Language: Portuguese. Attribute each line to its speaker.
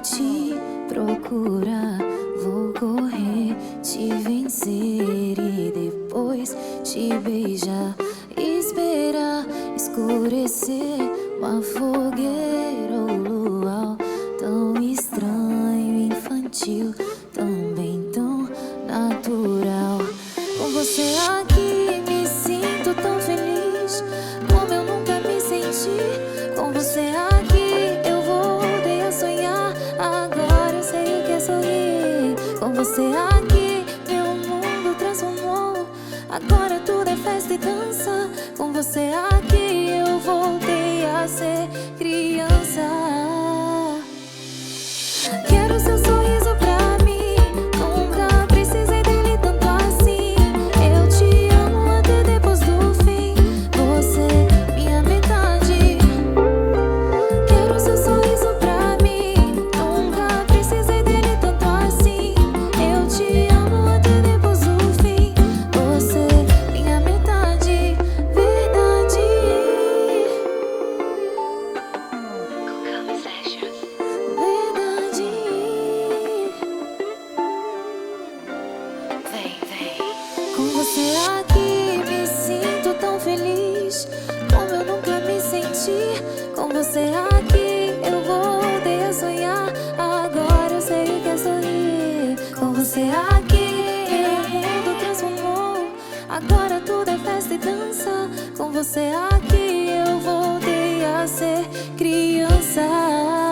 Speaker 1: te procurar, vou correr, te vencer e depois te beijar. Esperar escurecer uma fogueira ou luau, tão estranho, infantil, também tão natural. Com você aqui me sinto tão feliz como eu nunca me senti. Com você aqui eu voltei a sonhar, agora eu sei o que é sorrir. Com você aqui meu mundo transformou, agora tudo é festa e dança. Com você aqui eu voltei a ser criança. Quero seu sorriso pra mim, nunca precisei dele tanto assim. Eu te amo até depois do fim, você minha metade. Quero seu sorriso pra mim, nunca precisei dele tanto assim. Eu te amo até depois do fim, você minha metade. Verdade. Verdade. Com você aqui me sinto tão feliz como eu nunca me senti. Com você aqui eu voltei a sonhar, agora eu sei o que é sorrir. Com você aqui meu mundo transformou, agora tudo é festa e dança. Com você aqui eu voltei a ser criança.